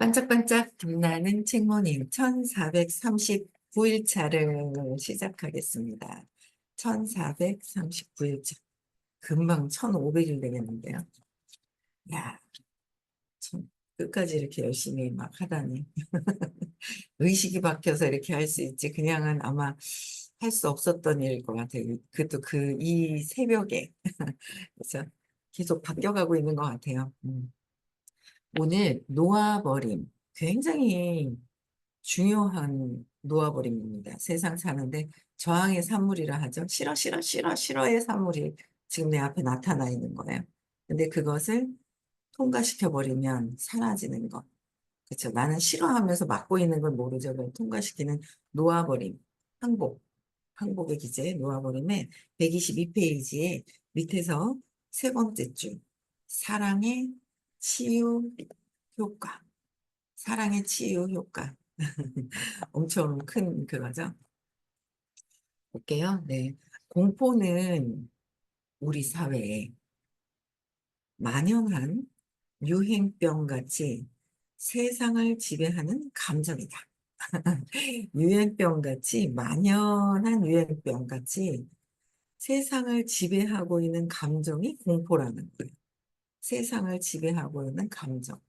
반짝반짝 빛나는 책모님 1439일차를 시작하겠습니다. 1439일차. 금방 1500일 되겠는데요. 야, 참, 끝까지 이렇게 열심히 막 하다니. 의식이 바뀌어서 이렇게 할 수 있지. 그냥은 아마 할 수 없었던 일일 것 같아요. 그것도 이 새벽에. 그래서 계속 바뀌어가고 있는 것 같아요. 오늘 놓아버림. 굉장히 중요한 놓아버림입니다. 세상 사는데 저항의 산물이라 하죠. 싫어, 싫어, 싫어, 싫어의 산물이 지금 내 앞에 나타나 있는 거예요. 근데 그것을 통과시켜버리면 사라지는 것. 그렇죠. 나는 싫어하면서 막고 있는 걸 모르죠. 그걸 통과시키는 놓아버림. 항복. 항복의 기제 놓아버림에 122페이지에 밑에서 세 번째 줄. 사랑의 치유 효과. 사랑의 치유 효과. 엄청 큰 그거죠. 볼게요. 네. 공포는 우리 사회에 만연한 유행병 같이 세상을 지배하는 감정이다. 유행병 같이 만연한 유행병 같이 세상을 지배하고 있는 감정이 공포라는 거예요. 세상을 지배하고 있는 감정.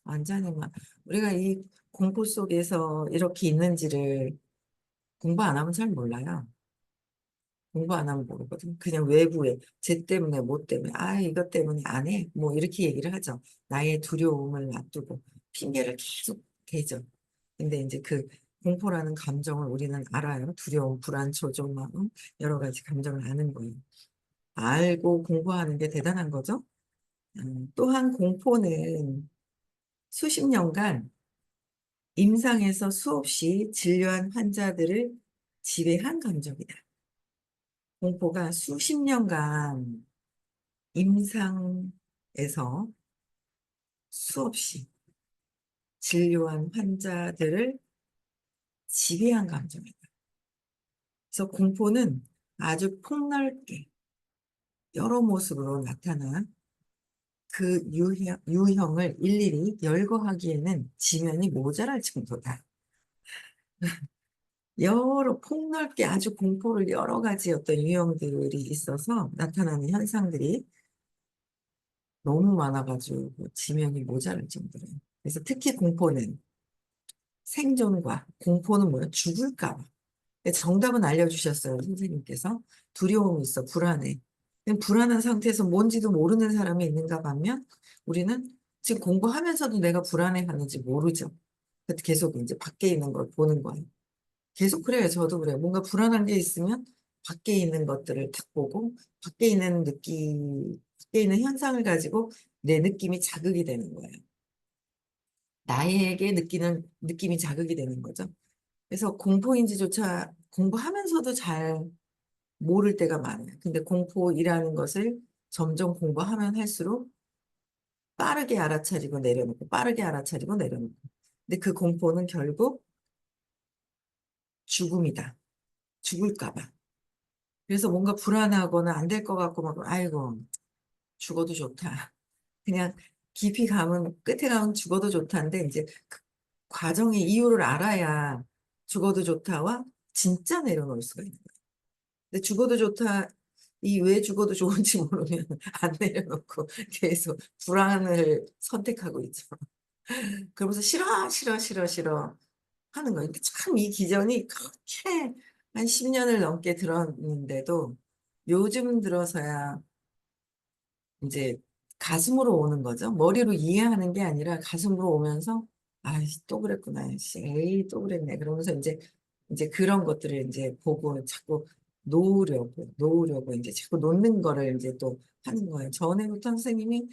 완전히 막 우리가 이 공포 속에서 이렇게 있는지를 공부 안 하면 잘 몰라요. 공부 안 하면 모르거든. 그냥 외부에 쟤 때문에 뭐 때문에 이것 때문에 안 해. 뭐 이렇게 얘기를 하죠. 나의 두려움을 놔두고 핑계를 계속 대죠. 근데 이제 그 공포라는 감정을 우리는 알아요. 두려움, 불안, 조종, 마음 여러 가지 감정을 아는 거예요. 알고 공부하는 게 대단한 거죠. 또한 공포는 수십 년간 임상에서 수없이 진료한 환자들을 지배한 감정이다. 공포가 수십 년간 임상에서 수없이 진료한 환자들을 지배한 감정이다. 그래서 공포는 아주 폭넓게 여러 모습으로 나타나 그 유형을 일일이 열거하기에는 지면이 모자랄 정도다. 여러 폭넓게 아주 공포를 여러 가지 어떤 유형들이 있어서 나타나는 현상들이 너무 많아가지고 지면이 모자랄 정도로. 그래서 특히 공포는 생존과 공포는 뭐야? 죽을까 봐. 정답은 알려주셨어요, 선생님께서. 두려움이 있어, 불안해. 그냥 불안한 상태에서 뭔지도 모르는 사람이 있는가 하면 우리는 지금 공부하면서도 내가 불안해하는지 모르죠. 그래서 계속 이제 밖에 있는 걸 보는 거예요. 계속 그래요. 저도 그래요. 뭔가 불안한 게 있으면 밖에 있는 것들을 딱 보고 밖에 있는 느낌, 밖에 있는 현상을 가지고 내 느낌이 자극이 되는 거예요. 나에게 느끼는 느낌이 자극이 되는 거죠. 그래서 공포인지조차 공부하면서도 잘 모를 때가 많아요. 근데 공포이라는 것을 점점 공부하면 할수록 빠르게 알아차리고 내려놓고 빠르게 알아차리고 내려놓고. 근데 그 공포는 결국 죽음이다. 죽을까 봐. 그래서 뭔가 불안하거나 안 될 것 같고 막 아이고 죽어도 좋다. 그냥 깊이 가면 끝에 가면 죽어도 좋다인데 이제 그 과정의 이유를 알아야 죽어도 좋다와 진짜 내려놓을 수가 있는 거예요. 근데 죽어도 좋다 이 왜 죽어도 좋은지 모르면 안 내려놓고 계속 불안을 선택하고 있죠. 그러면서 싫어 싫어 싫어 싫어 하는 거예요. 참 이 기전이 그렇게 한 10년을 넘게 들었는데도 요즘 들어서야 이제 가슴으로 오는 거죠. 머리로 이해하는 게 아니라 가슴으로 오면서 또 그랬구나. 에이, 또 그랬네. 그러면서 이제 그런 것들을 이제 보고 자꾸 놓으려고 이제 자꾸 놓는 거를 이제 또 하는 거예요. 전에부터 선생님이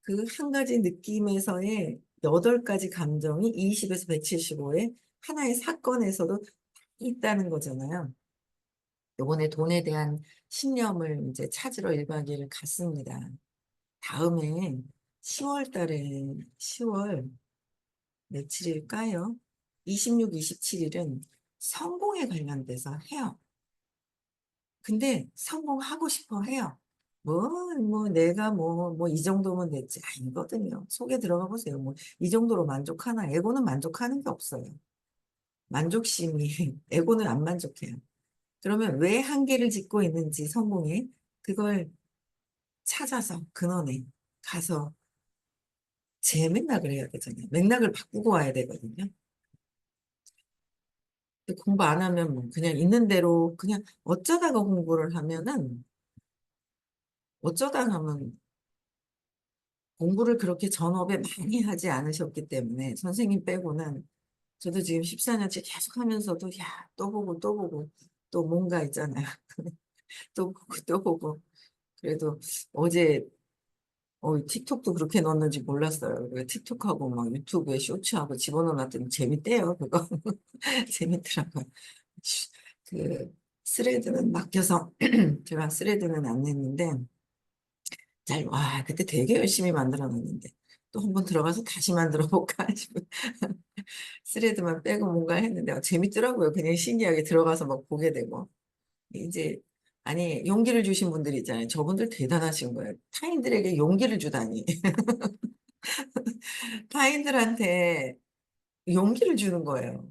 그 한 가지 느낌에서의 8가지 감정이 20에서 175의 하나의 사건에서도 있다는 거잖아요. 요번에 돈에 대한 신념을 이제 찾으러 1박 2일 갔습니다. 다음에 10월 달에 10월 며칠일까요? 26, 27일은 성공에 관련돼서 해요. 근데 성공하고 싶어 해요. 내가 이 정도면 됐지. 아니거든요. 속에 들어가 보세요. 이 정도로 만족하나? 에고는 만족하는 게 없어요. 만족심이, 에고는 안 만족해요. 그러면 왜 한계를 짓고 있는지 성공에 그걸 찾아서 근원에 가서 재맥락을 해야 되잖아요. 맥락을 바꾸고 와야 되거든요. 근데 공부 안 하면 그냥 있는 대로 그냥 어쩌다가 공부를 하면은 어쩌다 하면 공부를 그렇게 전업에 많이 하지 않으셨기 때문에 선생님 빼고는 저도 지금 14년째 계속 하면서도 야, 또 보고 또 보고 또 뭔가 있잖아요. 또 보고 또 보고 그래도 어제 틱톡도 그렇게 넣었는지 몰랐어요. 왜 틱톡하고 막 유튜브에 쇼츠하고 집어넣어놨더니 재밌대요. 그거 재밌더라고요. 그 스레드는 맡겨서 제가 스레드는 안 냈는데 그때 되게 열심히 만들어 놨는데 또 한 번 들어가서 다시 만들어 볼까 싶은 스레드만 빼고 뭔가 했는데 재밌더라고요. 그냥 신기하게 들어가서 막 보게 되고 이제 아니 용기를 주신 분들이 있잖아요. 저분들 대단하신 거예요. 타인들에게 용기를 주다니. 타인들한테 용기를 주는 거예요.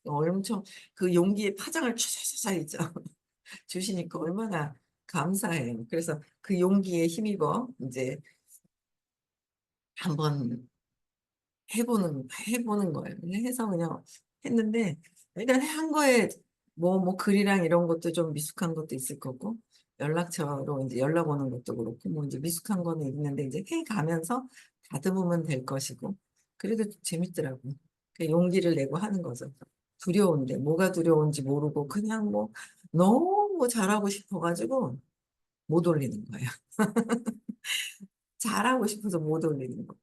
엄청 그 용기의 파장을 촤촤촤 있죠. 주시니까 얼마나 감사해요. 그래서 그 용기에 힘입어 이제 한번 해보는 거예요. 그냥 해서 그냥 했는데 일단 한 거에 글이랑 이런 것도 좀 미숙한 것도 있을 거고 연락처로 이제 연락 오는 것도 그렇고 이제 미숙한 거는 있는데 이제 해 가면서 다듬으면 될 것이고 그래도 재밌더라고요. 그 용기를 내고 하는 거죠. 두려운데 뭐가 두려운지 모르고 그냥 너무 잘하고 싶어가지고 못 올리는 거예요. 잘하고 싶어서 못 올리는 거.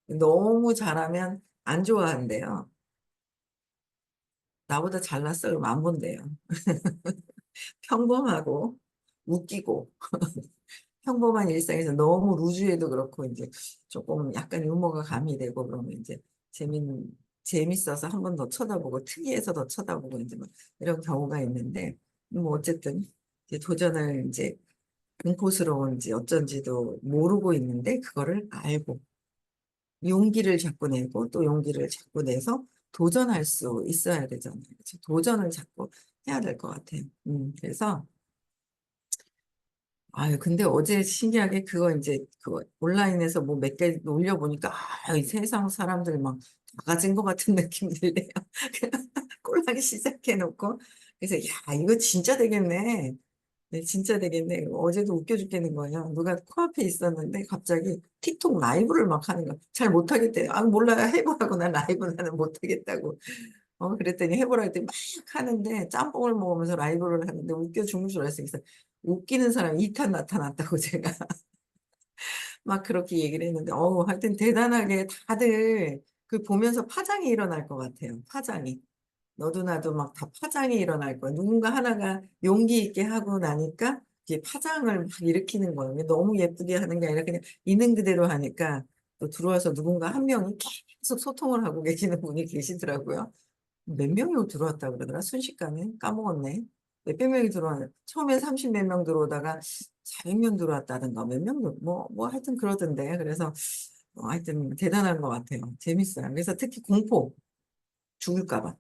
너무 잘하면 안 좋아한대요. 나보다 잘났어? 그럼 안 본대요. 평범하고 웃기고 평범한 일상에서 너무 루즈해도 그렇고 이제 조금 약간 유머가 가미되고 그러면 이제 재밌어서 한 번 더 쳐다보고 특이해서 더 쳐다보고 이제 막 이런 경우가 있는데 어쨌든 이제 도전을 이제 공포스러운지 어쩐지도 모르고 있는데 그거를 알고 용기를 자꾸 내고 또 용기를 자꾸 내서 도전할 수 있어야 되잖아요. 그래서 도전을 자꾸 해야 될 것 같아요. 그래서 근데 어제 신기하게 그거 이제 그거 온라인에서 몇 개 올려보니까 이 세상 사람들 막 다 가진 것 같은 느낌 들래요. 꼴라기 시작해놓고 그래서 야 이거 진짜 되겠네. 네, 진짜 되겠네. 어제도 웃겨 죽겠는 거예요. 누가 코앞에 있었는데 갑자기 틱톡 라이브를 막 하는 거야. 잘 못하겠대요. 몰라. 해보라고. 난 라이브 나는 못하겠다고. 그랬더니 해보라 했더니 막 하는데 짬뽕을 먹으면서 라이브를 하는데 웃겨 죽는 줄 알았어요. 그래서 웃기는 사람 2탄 나타났다고 제가 막 그렇게 얘기를 했는데 하여튼 대단하게 다들 그 보면서 파장이 일어날 것 같아요. 파장이. 너도 나도 막 다 파장이 일어날 거야. 누군가 하나가 용기 있게 하고 나니까 이게 파장을 막 일으키는 거예요. 너무 예쁘게 하는 게 아니라 그냥 있는 그대로 하니까 또 들어와서 누군가 한 명이 계속 소통을 하고 계시는 분이 계시더라고요. 몇 명이 들어왔다 그러더라? 순식간에 까먹었네. 몇백 명이 들어왔네. 처음에 30 몇 명 들어오다가 400명 들어왔다든가 몇 명, 하여튼 그러던데. 그래서 하여튼 대단한 것 같아요. 재밌어요. 그래서 특히 공포, 죽을까 봐.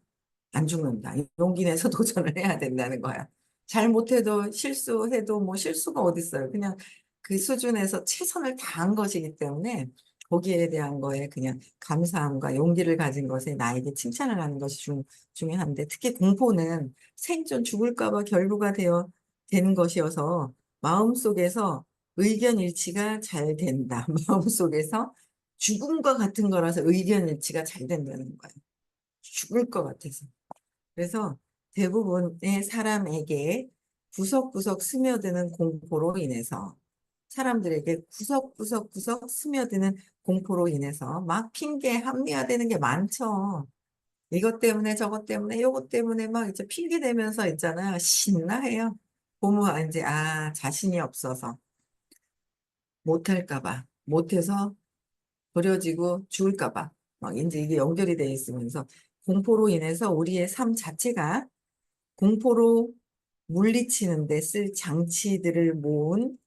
안 죽는다. 용기 내서 도전을 해야 된다는 거야. 잘못해도 실수해도 실수가 어딨어요. 그냥 그 수준에서 최선을 다한 것이기 때문에 거기에 대한 거에 그냥 감사함과 용기를 가진 것에 나에게 칭찬을 하는 것이 중요한데 특히 공포는 생존 죽을까 봐 결부가 되는 것이어서 마음속에서 의견 일치가 잘 된다. 마음속에서 죽음과 같은 거라서 의견 일치가 잘 된다는 거예요. 죽을 것 같아서. 그래서 대부분의 사람에게 구석구석 스며드는 공포로 인해서 사람들에게 구석구석 스며드는 공포로 인해서 막 핑계 합리화되는 게 많죠. 이것 때문에 저것 때문에 요것 때문에 막 이제 핑계 대면서 있잖아요. 신나해요. 보면 이제 자신이 없어서 못할까 봐 못해서 버려지고 죽을까 봐 막 이제 이게 연결이 돼 있으면서 공포로 인해서 우리의 삶 자체가 공포로 물리치는 데 쓸 장치들을 모은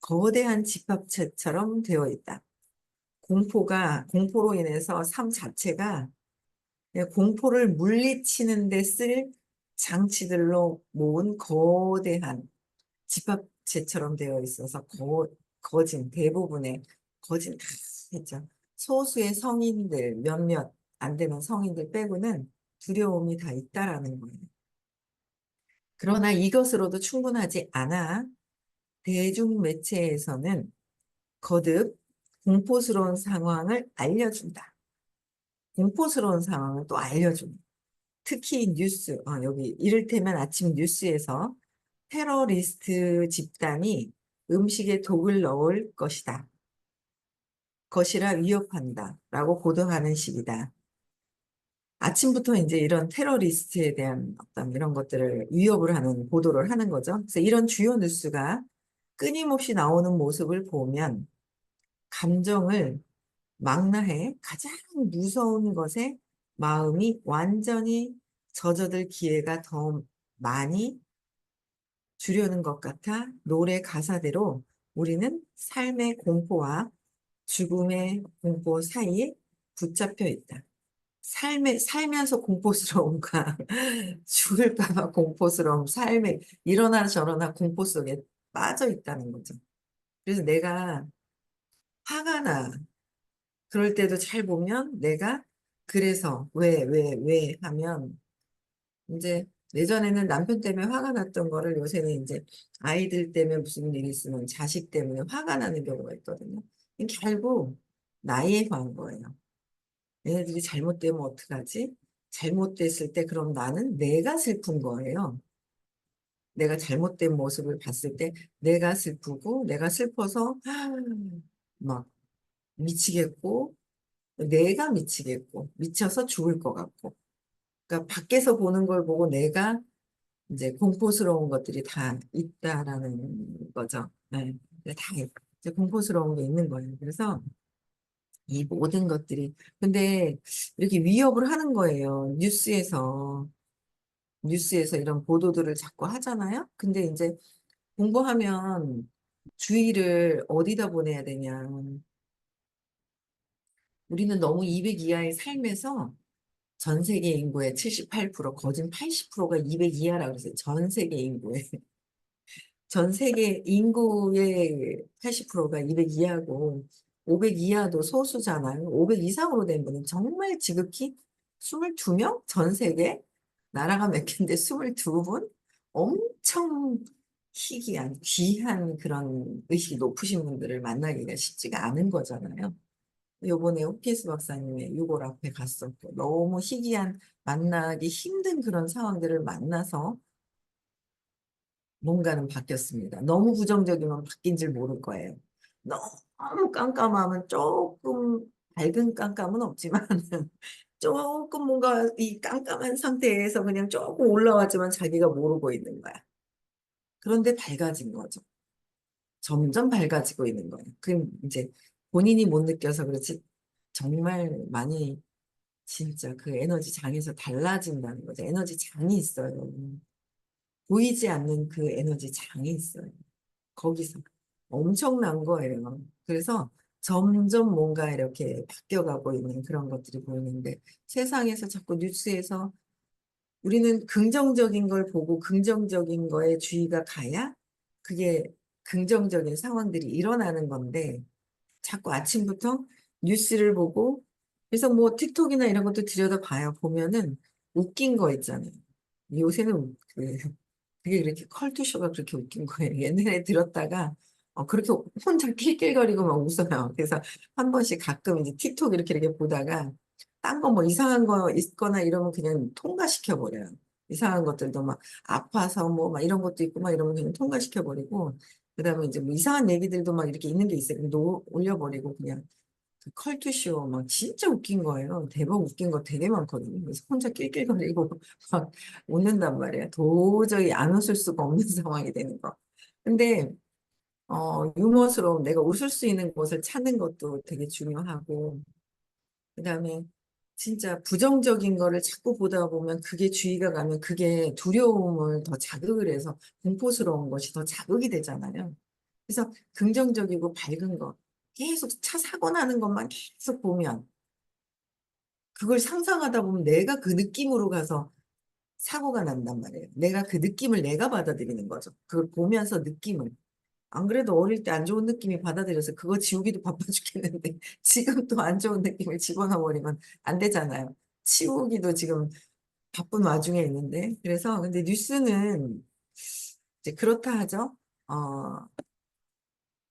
거대한 집합체처럼 되어 있다. 공포로 인해서 삶 자체가 공포를 물리치는 데 쓸 장치들로 모은 거대한 집합체처럼 되어 있어서 대부분의 거진 다 있죠. 소수의 성인들, 몇몇 안 되는 성인들 빼고는 두려움이 다 있다라는 거예요. 그러나 이것으로도 충분하지 않아 대중매체에서는 거듭 공포스러운 상황을 알려준다. 공포스러운 상황을 또 알려줍니다. 특히 여기 이를테면 아침 뉴스에서 테러리스트 집단이 음식에 독을 넣을 것이라 위협한다. 라고 보도하는 식이다. 아침부터 이제 이런 테러리스트에 대한 어떤 이런 것들을 위협을 하는 보도를 하는 거죠. 그래서 이런 주요 뉴스가 끊임없이 나오는 모습을 보면 감정을 망라해 가장 무서운 것에 마음이 완전히 젖어들 기회가 더 많이 주려는 것 같아 노래 가사대로 우리는 삶의 공포와 죽음의 공포 사이에 붙잡혀 있다. 살면서 공포스러움과 죽을까봐 공포스러움, 삶에 이러나 저러나 공포 속에 빠져 있다는 거죠. 그래서 내가 화가 나. 그럴 때도 잘 보면 내가 그래서 왜 하면 이제 예전에는 남편 때문에 화가 났던 거를 요새는 이제 아이들 때문에 무슨 일이 있으면 자식 때문에 화가 나는 경우가 있거든요. 결국 나이에 관한 거예요. 얘네들이 잘못되면 어떡하지? 잘못됐을 때 그럼 나는 내가 슬픈 거예요. 내가 잘못된 모습을 봤을 때 내가 슬프고 내가 슬퍼서 막 미치겠고 내가 미치겠고 미쳐서 죽을 것 같고 그러니까 밖에서 보는 걸 보고 내가 이제 공포스러운 것들이 다 있다라는 거죠. 네. 다 이제 공포스러운 게 있는 거예요. 그래서 이 모든 것들이 근데 이렇게 위협을 하는 거예요. 뉴스에서 이런 보도들을 자꾸 하잖아요. 근데 이제 공부하면 주의를 어디다 보내야 되냐. 우리는 너무 200 이하의 삶에서 전 세계 인구의 78%, 거진 80%가 200 이하라고 그랬어요. 전 세계 인구의. 전 세계 인구의 80%가 200 이하고 500 이하도 소수잖아요. 500 이상으로 된 분은 정말 지극히 22명? 전 세계? 나라가 몇 개인데 22분? 엄청 희귀한, 귀한 그런 의식이 높으신 분들을 만나기가 쉽지가 않은 거잖아요. 요번에 오피스 박사님의 유골 앞에 갔었고 너무 희귀한 만나기 힘든 그런 상황들을 만나서 뭔가는 바뀌었습니다. 너무 부정적이면 바뀐 줄 모를 거예요. 너무 깜깜하면 조금 밝은 깜깜은 없지만 조금 뭔가 이 깜깜한 상태에서 그냥 조금 올라왔지만 자기가 모르고 있는 거야. 그런데 밝아진 거죠. 점점 밝아지고 있는 거예요. 그럼 이제 본인이 못 느껴서 그렇지 정말 많이 진짜 그 에너지 장에서 달라진다는 거죠. 에너지 장이 있어요. 보이지 않는 그 에너지 장이 있어요. 거기서 엄청난 거예요. 그래서 점점 뭔가 이렇게 바뀌어가고 있는 그런 것들이 보이는데 세상에서 자꾸 뉴스에서 우리는 긍정적인 걸 보고 긍정적인 거에 주의가 가야 그게 긍정적인 상황들이 일어나는 건데 자꾸 아침부터 뉴스를 보고 그래서 뭐 틱톡이나 이런 것도 들여다봐요. 보면은 웃긴 거 있잖아요. 요새는 그게 그렇게 컬투쇼가 그렇게 웃긴 거예요. 옛날에 들었다가 그렇게 혼자 낄낄거리고 막 웃어요. 그래서 한 번씩 가끔 이제 틱톡 이렇게 보다가 딴 거 뭐 이상한 거 있거나 이러면 그냥 통과시켜 버려요. 이상한 것들도 막 아파서 뭐 막 이런 것도 있고 막 이러면 그냥 통과시켜 버리고 그다음에 이제 뭐 이상한 얘기들도 막 이렇게 있는 게 있어요. 올려버리고 그냥 그 컬투쇼 막 진짜 웃긴 거예요. 대박 웃긴 거 되게 많거든요. 그래서 혼자 낄낄거리고 막 웃는단 말이에요. 도저히 안 웃을 수가 없는 상황이 되는 거. 근데 유머스러운 내가 웃을 수 있는 곳을 찾는 것도 되게 중요하고 그다음에 진짜 부정적인 거를 자꾸 보다 보면 그게 주의가 가면 그게 두려움을 더 자극을 해서 공포스러운 것이 더 자극이 되잖아요. 그래서 긍정적이고 밝은 거, 계속 차 사고 나는 것만 계속 보면, 그걸 상상하다 보면 내가 그 느낌으로 가서 사고가 난단 말이에요. 내가 그 느낌을 내가 받아들이는 거죠. 그걸 보면서 느낌을. 안 그래도 어릴 때 안 좋은 느낌이 받아들여서 그거 지우기도 바빠 죽겠는데 지금 또 안 좋은 느낌을 집어넣어 버리면 안 되잖아요. 치우기도 지금 바쁜 와중에 있는데. 그래서 근데 뉴스는 이제 그렇다 하죠. 어,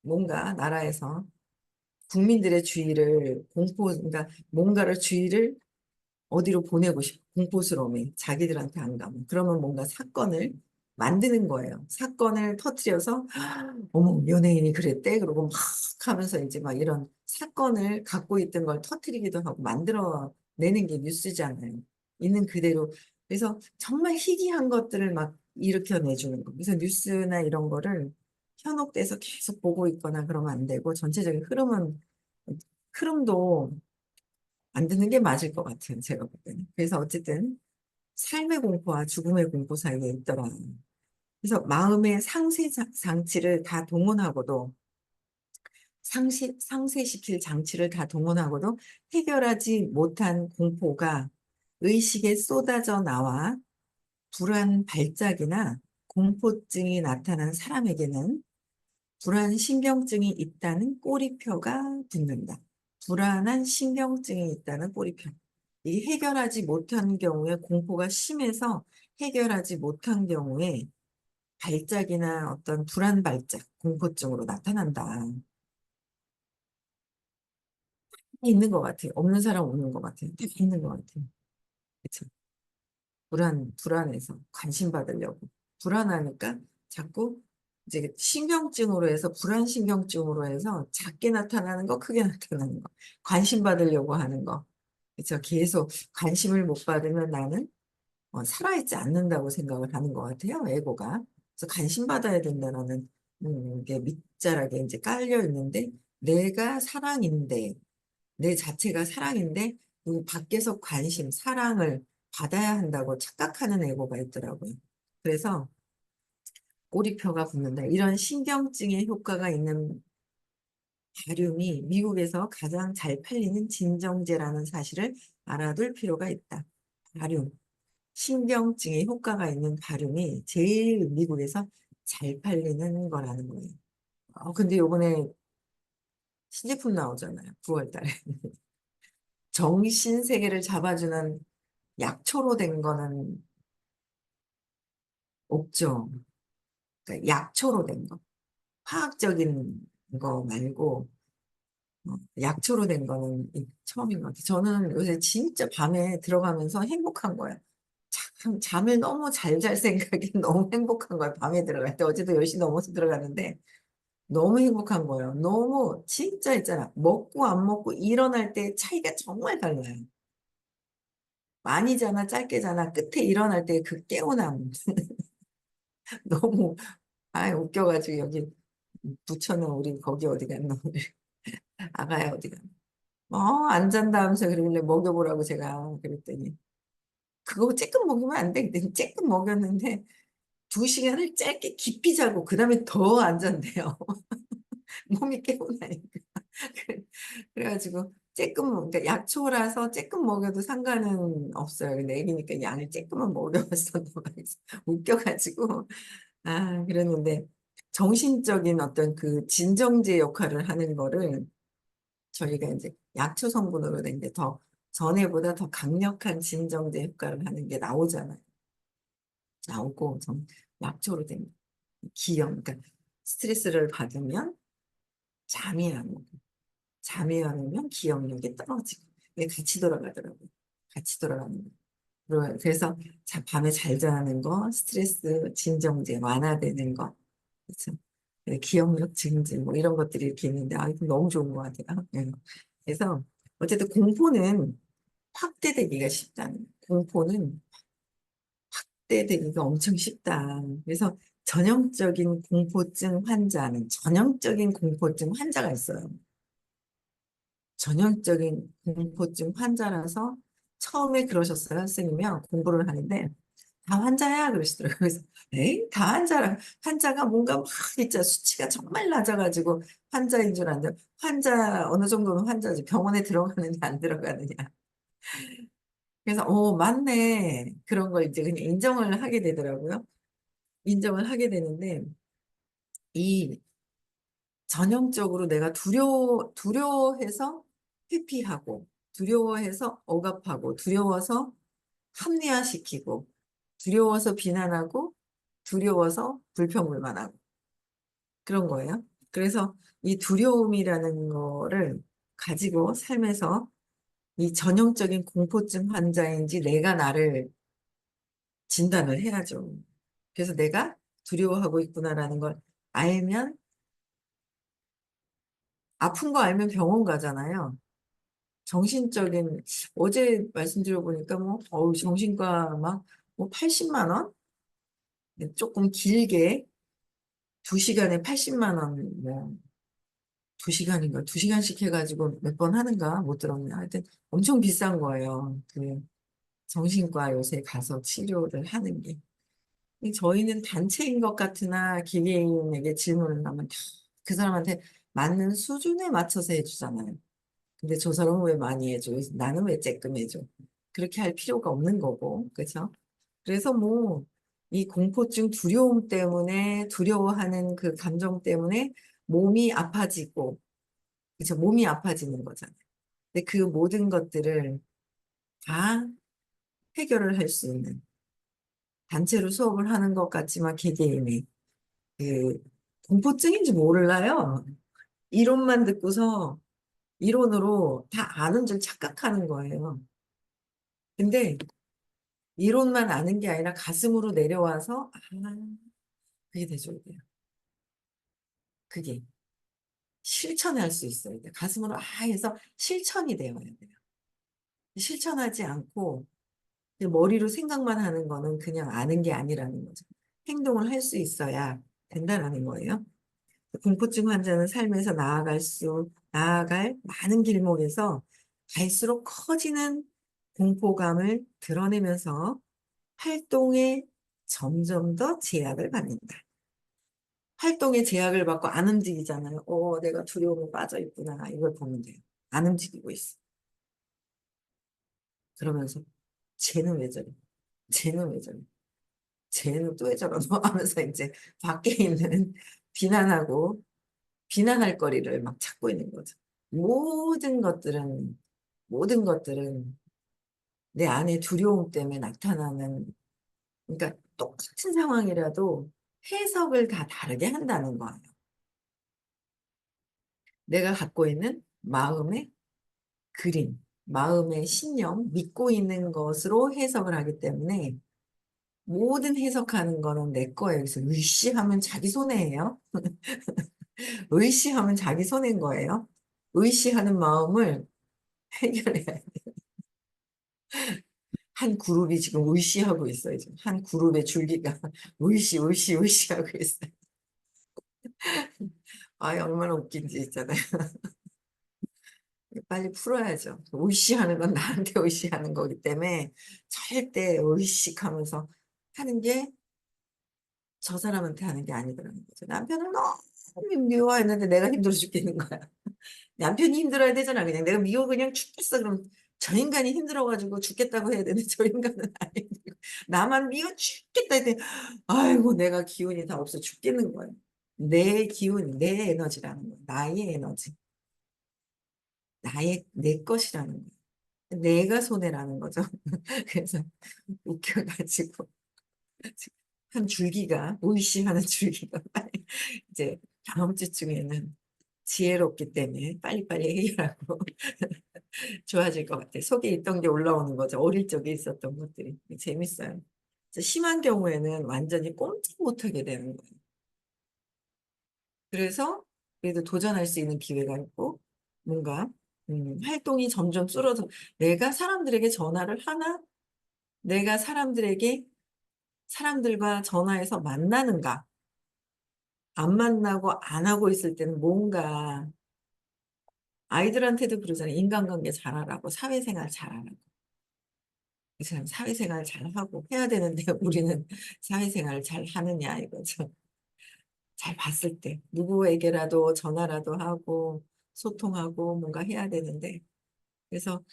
뭔가 나라에서 국민들의 주의를 그러니까 뭔가를 주의를 어디로 보내고 싶어. 공포스러움에 자기들한테 안 가면. 그러면 뭔가 사건을 만드는 거예요. 사건을 터트려서 어머 연예인이 그랬대. 그러고 막 하면서 이제 막 이런 사건을 갖고 있던 걸 터트리기도 하고 만들어 내는 게 뉴스잖아요. 있는 그대로. 그래서 정말 희귀한 것들을 막 일으켜 내주는 거. 그래서 뉴스나 이런 거를 현혹돼서 계속 보고 있거나 그러면 안 되고 전체적인 흐름도 안 듣는 게 맞을 것 같아요. 제가 볼 때는. 그래서 어쨌든 삶의 공포와 죽음의 공포 사이에 있더라. 그래서 마음의 장치를 다 동원하고도 상쇄시킬 장치를 다 동원하고도 해결하지 못한 공포가 의식에 쏟아져 나와 불안 발작이나 공포증이 나타난 사람에게는 불안 신경증이 있다는 꼬리표가 붙는다. 불안한 신경증이 있다는 꼬리표. 이 해결하지 못한 경우에 공포가 심해서 해결하지 못한 경우에 발작이나 어떤 불안 발작, 공포증으로 나타난다. 있는 것 같아요. 없는 사람 없는 것 같아요. 다 있는 것 같아요. 그쵸? 불안해서 관심 받으려고. 불안하니까 자꾸 이제 신경증으로 해서 불안 신경증으로 해서 작게 나타나는 거, 크게 나타나는 거. 관심 받으려고 하는 거. 그쵸? 계속 관심을 못 받으면 나는 살아있지 않는다고 생각을 하는 것 같아요. 에고가. 그래서 관심 받아야 된다는 이게 밑자락에 이제 깔려 있는데 내가 사랑인데 내 자체가 사랑인데 밖에서 관심, 사랑을 받아야 한다고 착각하는 에고가 있더라고요. 그래서 꼬리표가 붙는다. 이런 신경증에 효과가 있는 발륨이 미국에서 가장 잘 팔리는 진정제라는 사실을 알아둘 필요가 있다. 발륨, 신경증에 효과가 있는 발륨이 제일 미국에서 잘 팔리는 거라는 거예요. 근데 요번에 신제품 나오잖아요. 9월 달에. 정신 세계를 잡아주는 약초로 된 거는 없죠. 그러니까 약초로 된 거. 화학적인 거 말고 약초로 된 거는 처음인 것 같아요. 저는 요새 진짜 밤에 들어가면서 행복한 거예요. 참, 잠을 너무 잘 잘 생각이 너무 행복한 거예요. 밤에 들어갈 때. 어제도 10시 넘어서 들어갔는데 너무 행복한 거예요. 너무 진짜 있잖아. 먹고 안 먹고 일어날 때 차이가 정말 달라요. 많이 자나 짧게 자나 끝에 일어날 때 그 개운함. 너무 웃겨가지고 여기 부처는 우리 거기 어디 갔나 우리 아가야 어디 갔나 안 잔다면서 그러길래 먹여보라고 제가 그랬더니 그거 쬐끔 먹으면 안 돼. 근데 쬐끔 먹였는데 2시간을 짧게 깊이 자고 그 다음에 더 안 잔대요. 몸이 깨고나니까. 그래가지고 그러니까 약초라서 쬐끔 먹여도 상관은 없어요. 근데 애기니까 양을 쬐끔만 먹여봤어. 웃겨가지고 그랬는데 정신적인 어떤 그 진정제 역할을 하는 거를 저희가 이제 약초 성분으로 된 게 더 전에보다 더 강력한 진정제 효과를 하는 게 나오잖아요. 나오고 좀 약초로 된 그러니까 스트레스를 받으면 잠이 안 오고 잠이 안 오면 기억력이 떨어지고 이게 같이 돌아가더라고요. 같이 돌아가는 거. 그래서 밤에 잘 자는 거, 스트레스 진정제 완화되는 거, 그렇죠? 기억력 증진 뭐 이런 것들이 이렇게 있는데 이거 너무 좋은 것 같아요. 예. 그래서 어쨌든 공포는 확대되기가 쉽다는 공포는 확대되기가 엄청 쉽다. 그래서 전형적인 공포증 환자가 있어요. 전형적인 공포증 환자라서 처음에 그러셨어요. 선생님이요. 공부를 하는데 다 환자야 그러시더라고요. 그래서 에이 다 환자라 환자가 뭔가 막 진짜 수치가 정말 낮아가지고 환자인 줄 아는데 환자 어느 정도는 환자지 병원에 들어가느냐 안 들어가느냐. 그래서 맞네 그런 걸 이제 그냥 인정을 하게 되더라고요. 인정을 하게 되는데 이 전형적으로 내가 두려워해서 회피하고 두려워해서 억압하고 두려워서 합리화시키고 두려워서 비난하고 두려워서 불평불만하고 그런 거예요. 그래서 이 두려움이라는 거를 가지고 삶에서 이 전형적인 공포증 환자인지 내가 나를 진단을 해야죠. 그래서 내가 두려워하고 있구나라는 걸 알면 아픈 거 알면 병원 가잖아요. 정신적인 어제 말씀드려보니까 뭐 정신과 막 뭐 80만 원? 조금 길게 2시간에 80만 원, 뭐 2시간인가 2시간씩 해가지고 몇 번 하는가 못 들었네. 하여튼 엄청 비싼 거예요. 그 정신과 요새 가서 치료를 하는 게. 저희는 단체인 것 같으나 기계인에게 질문을 하면 다 그 사람한테 맞는 수준에 맞춰서 해주잖아요. 근데 저 사람은 왜 많이 해줘? 나는 왜 쬐끔 해줘? 그렇게 할 필요가 없는 거고, 그렇죠? 그래서 뭐, 이 공포증 두려움 때문에, 두려워하는 그 감정 때문에 몸이 아파지고, 그렇죠? 몸이 아파지는 거잖아요. 근데 그 모든 것들을 다 해결을 할 수 있는, 단체로 수업을 하는 것 같지만 개개인이, 그, 공포증인지 몰라요. 이론만 듣고서, 이론으로 다 아는 줄 착각하는 거예요. 근데 이론만 아는 게 아니라 가슴으로 내려와서 그게 돼줘야 돼요. 그게 실천할 수 있어야 돼요. 가슴으로 해서 실천이 되어야 돼요. 실천하지 않고 그냥 머리로 생각만 하는 거는 그냥 아는 게 아니라는 거죠. 행동을 할 수 있어야 된다는 거예요. 공포증 환자는 삶에서 나아갈 많은 길목에서 갈수록 커지는 공포감을 드러내면서 활동에 점점 더 제약을 받는다. 활동에 제약을 받고 안 움직이잖아요. 내가 두려움에 빠져 있구나. 이걸 보면 돼요. 안 움직이고 있어. 그러면서 쟤는 왜 저래? 쟤는 왜 저래? 쟤는 또 왜 저러노? 하면서 이제 밖에 있는 비난하고 비난할 거리를 막 찾고 있는 거죠. 모든 것들은 모든 것들은 내 안에 두려움 때문에 나타나는 그러니까 똑같은 상황이라도 해석을 다 다르게 한다는 거예요. 내가 갖고 있는 마음의 그림, 마음의 신념, 믿고 있는 것으로 해석을 하기 때문에 모든 해석하는 거는 내 거예요. 그래서 의시하면 자기 손해예요. 의시하면 자기 손해인 거예요. 의시하는 마음을 해결해야 돼. 한 그룹이 지금 의시하고 있어요. 지금 한 그룹의 줄기가 의시하고 있어요. 얼마나 웃긴지 있잖아요. 빨리 풀어야죠. 의시하는 건 나한테 의시하는 거기 때문에 절대 의식하면서 하는 게 저 사람한테 하는 게 아니더라는 거죠. 남편은 너무 미워했는데 내가 힘들어 죽겠는 거야. 남편이 힘들어야 되잖아. 그냥 내가 미워 그냥 죽겠어. 그럼 저 인간이 힘들어가지고 죽겠다고 해야 되는데 저 인간은 안 힘들고 나만 미워 죽겠다 했더니 아이고 내가 기운이 다 없어 죽겠는 거야. 내 기운, 내 에너지라는 거야. 나의 에너지. 내 것이라는 거야. 내가 손해라는 거죠. 그래서 웃겨가지고 한 줄기가 의심하는 줄기가 빨리 이제 다음 주쯤에는 지혜롭기 때문에 빨리빨리 해결하고 좋아질 것 같아요. 속에 있던 게 올라오는 거죠. 어릴 적에 있었던 것들이 재밌어요. 심한 경우에는 완전히 꼼짝 못하게 되는 거예요. 그래서 그래도 도전할 수 있는 기회가 있고 뭔가 활동이 점점 줄어서 내가 사람들에게 전화를 하나? 내가 사람들과 전화해서 만나는가? 안 만나고 안 하고 있을 때는 뭔가 아이들한테도 그러잖아요. 인간관계 잘하라고, 사회생활 잘하라고. 참 사회생활 잘 하고 해야 되는데 우리는 사회생활을 잘 하느냐 이거죠. 잘 봤을 때 누구에게라도 전화라도 하고 소통하고 뭔가 해야 되는데 그래서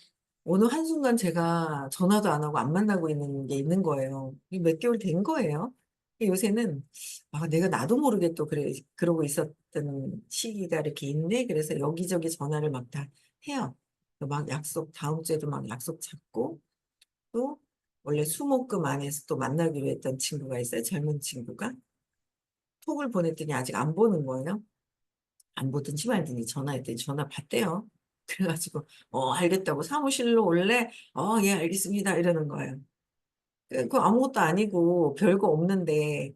어느 한순간 제가 전화도 안 하고 안 만나고 있는 게 있는 거예요. 이게 몇 개월 된 거예요. 요새는 내가 나도 모르게 또 그래 그러고 있었던 시기가 이렇게 있네. 그래서 여기저기 전화를 막 다 해요. 막 약속 다음 주에도 막 약속 잡고 또 원래 수목금 안에서 또 만나기로 했던 친구가 있어요. 젊은 친구가 톡을 보냈더니 아직 안 보는 거예요. 안 보든지 말든지 전화했더니 전화 받대요. 그래가지고 알겠다고 사무실로 올래? 예 알겠습니다 이러는 거예요. 그 아무것도 아니고 별거 없는데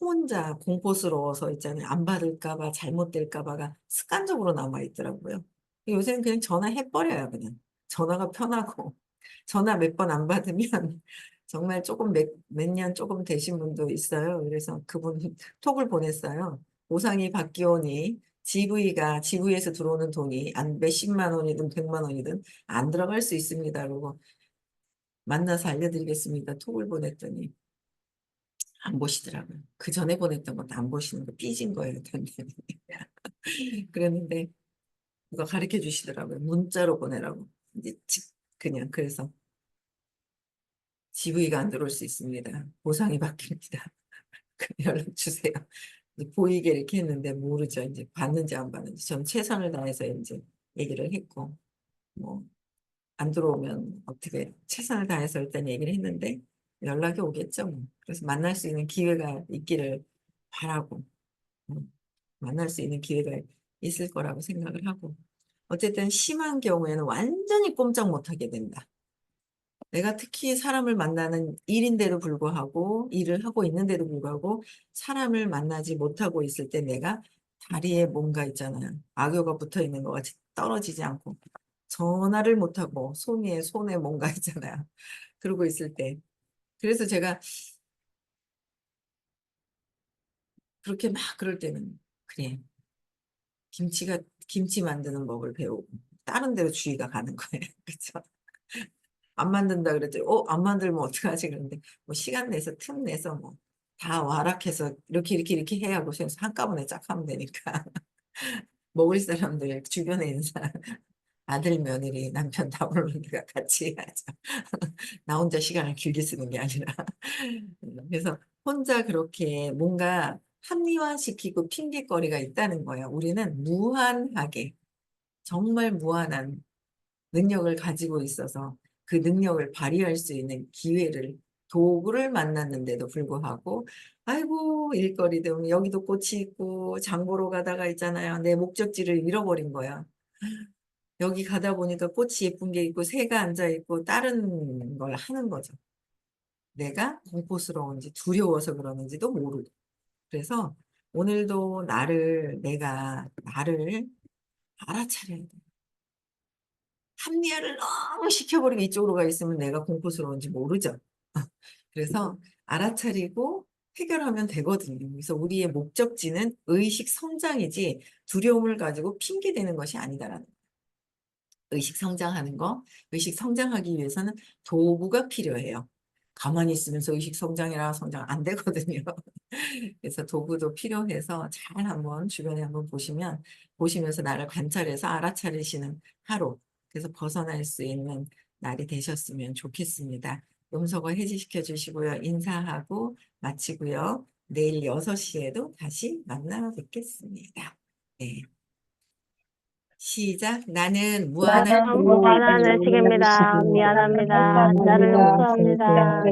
혼자 공포스러워서 있잖아요. 안 받을까 봐 잘못될까 봐가 습관적으로 남아 있더라고요. 요새는 그냥 전화해버려요. 그냥 전화가 편하고 전화 몇 번 안 받으면 정말 조금 몇 년 조금 되신 분도 있어요. 그래서 그분 톡을 보냈어요. 보상이 바뀌오니 GV에서 들어오는 돈이 안 몇십만 원이든 백만 원이든 안 들어갈 수 있습니다. 그러고 만나서 알려드리겠습니다. 톡을 보냈더니 안 보시더라고요. 그 전에 보냈던 것도 안 보시는 거 삐진 거예요. 완전히. 그랬는데 누가 가르쳐 주시더라고요. 문자로 보내라고. 이제 그냥 그래서 GV가 안 들어올 수 있습니다. 보상이 바뀝니다. 연락 주세요. 보이게 이렇게 했는데 모르죠. 이제 받는지 안 받는지. 전 최선을 다해서 이제 얘기를 했고 뭐 안 들어오면 어떻게 최선을 다해서 일단 얘기를 했는데 연락이 오겠죠. 뭐. 그래서 만날 수 있는 기회가 있기를 바라고 만날 수 있는 기회가 있을 거라고 생각을 하고 어쨌든 심한 경우에는 완전히 꼼짝 못하게 된다. 내가 특히 사람을 만나는 일인데도 불구하고 일을 하고 있는데도 불구하고 사람을 만나지 못하고 있을 때 내가 다리에 뭔가 있잖아요. 악효가 붙어 있는 것 같이 떨어지지 않고 전화를 못하고 손에 뭔가 있잖아요. 그러고 있을 때. 그래서 제가 그렇게 막 그럴 때는 그래. 김치 만드는 법을 배우고 다른 데로 주의가 가는 거예요. 그렇죠? 안 만든다 그랬더니 안 만들면 어떡하지 그런데 뭐 시간 내서 틈 내서 뭐 다 와락해서 이렇게 해야 고생해서 한꺼번에 쫙 하면 되니까 먹을 사람들 주변에 있는 사람 아들 며느리 남편 다 부르니까 같이 해야죠. 나 혼자 시간을 길게 쓰는 게 아니라 그래서 혼자 그렇게 뭔가 합리화시키고 핑계거리가 있다는 거예요. 우리는 무한하게 정말 무한한 능력을 가지고 있어서 그 능력을 발휘할 수 있는 도구를 만났는데도 불구하고 아이고 일거리도 여기도 꽃이 있고 장 보러 가다가 있잖아요. 내 목적지를 잃어버린 거야. 여기 가다 보니까 꽃이 예쁜 게 있고 새가 앉아 있고 다른 걸 하는 거죠. 내가 공포스러운지 두려워서 그러는지도 모르고. 그래서 오늘도 내가 나를 알아차려야 돼. 합리화를 너무 시켜버리고 이쪽으로 가 있으면 내가 공포스러운지 모르죠. 그래서 알아차리고 해결하면 되거든요. 그래서 우리의 목적지는 의식 성장이지 두려움을 가지고 핑계대는 것이 아니다라는 거예요. 의식 성장하기 위해서는 도구가 필요해요. 가만히 있으면서 의식 성장이라 성장 안 되거든요. 그래서 도구도 필요해서 잘 한번 주변에 한번 보시면서 나를 관찰해서 알아차리시는 하루. 그래서 벗어날 수 있는 날이 되셨으면 좋겠습니다. 음소거 해지시켜 주시고요. 인사하고 마치고요. 내일 6시에도 다시 만나 뵙겠습니다. 네. 시작. 나는 무한한 무한한 의식입니다. 미안합니다. 나를 용서합니다.